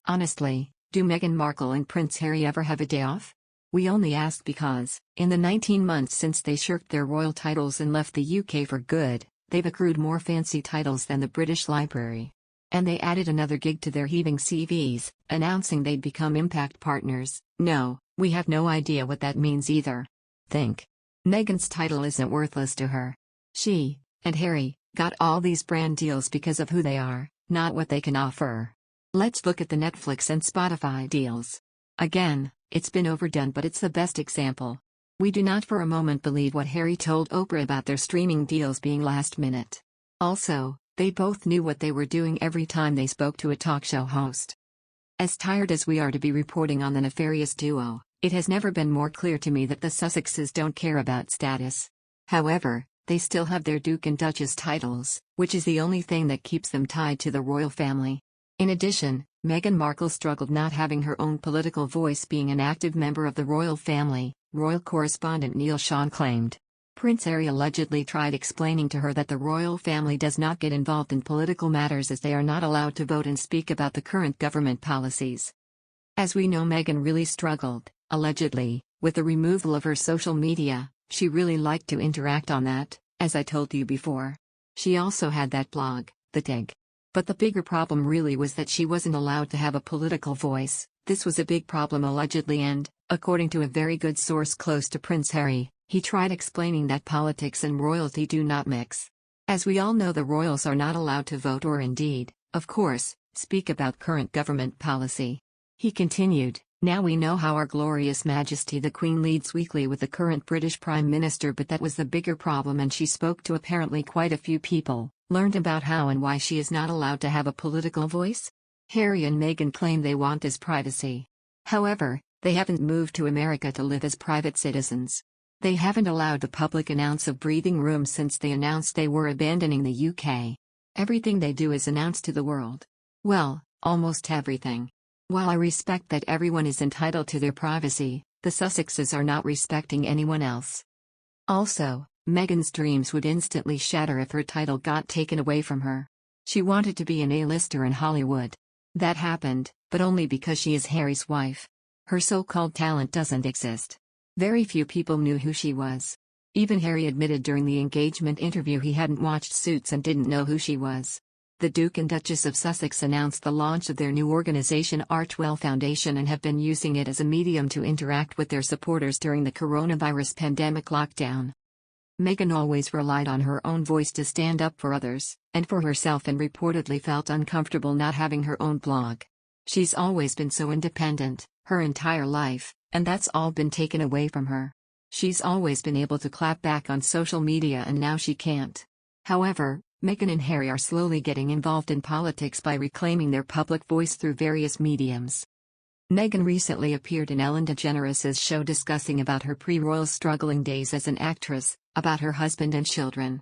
Honestly, do Meghan Markle and Prince Harry ever have a day off? We only ask because, in the 19 months since they shirked their royal titles and left the UK for good, they've accrued more fancy titles than the British Library. And they added another gig to their heaving CVs, announcing they'd become impact partners. No, we have no idea what that means either. Think. Meghan's title isn't worthless to her. She, and Harry, got all these brand deals because of who they are, not what they can offer. Let's look at the Netflix and Spotify deals. Again, it's been overdone, but it's the best example. We do not for a moment believe what Harry told Oprah about their streaming deals being last minute. Also, they both knew what they were doing every time they spoke to a talk show host. As tired as we are to be reporting on the nefarious duo, it has never been more clear to me that the Sussexes don't care about status. However, they still have their Duke and Duchess titles, which is the only thing that keeps them tied to the royal family. In addition, Meghan Markle struggled not having her own political voice being an active member of the royal family, royal correspondent Neil Sean claimed. Prince Harry allegedly tried explaining to her that the royal family does not get involved in political matters as they are not allowed to vote and speak about the current government policies. As we know, Meghan really struggled, allegedly, with the removal of her social media. She really liked to interact on that, as I told you before. She also had that blog, The Dig. But the bigger problem really was that she wasn't allowed to have a political voice. This was a big problem allegedly, and, according to a very good source close to Prince Harry, he tried explaining that politics and royalty do not mix. As we all know, the royals are not allowed to vote or indeed, of course, speak about current government policy. He continued, "Now we know how Our Glorious Majesty the Queen leads weekly with the current British Prime Minister, but that was the bigger problem, and she spoke to apparently quite a few people, learned about how and why she is not allowed to have a political voice." Harry and Meghan claim they want his privacy. However, they haven't moved to America to live as private citizens. They haven't allowed the public an ounce of breathing room since they announced they were abandoning the UK. Everything they do is announced to the world. Well, almost everything. While I respect that everyone is entitled to their privacy, the Sussexes are not respecting anyone else. Also, Meghan's dreams would instantly shatter if her title got taken away from her. She wanted to be an A-lister in Hollywood. That happened, but only because she is Harry's wife. Her so-called talent doesn't exist. Very few people knew who she was. Even Harry admitted during the engagement interview he hadn't watched Suits and didn't know who she was. The Duke and Duchess of Sussex announced the launch of their new organization Archewell Foundation and have been using it as a medium to interact with their supporters during the coronavirus pandemic lockdown. Meghan always relied on her own voice to stand up for others, and for herself, and reportedly felt uncomfortable not having her own blog. She's always been so independent, her entire life, and that's all been taken away from her. She's always been able to clap back on social media, and now she can't. However, Meghan and Harry are slowly getting involved in politics by reclaiming their public voice through various mediums. Meghan recently appeared in Ellen DeGeneres' show discussing about her pre-royal struggling days as an actress, about her husband and children.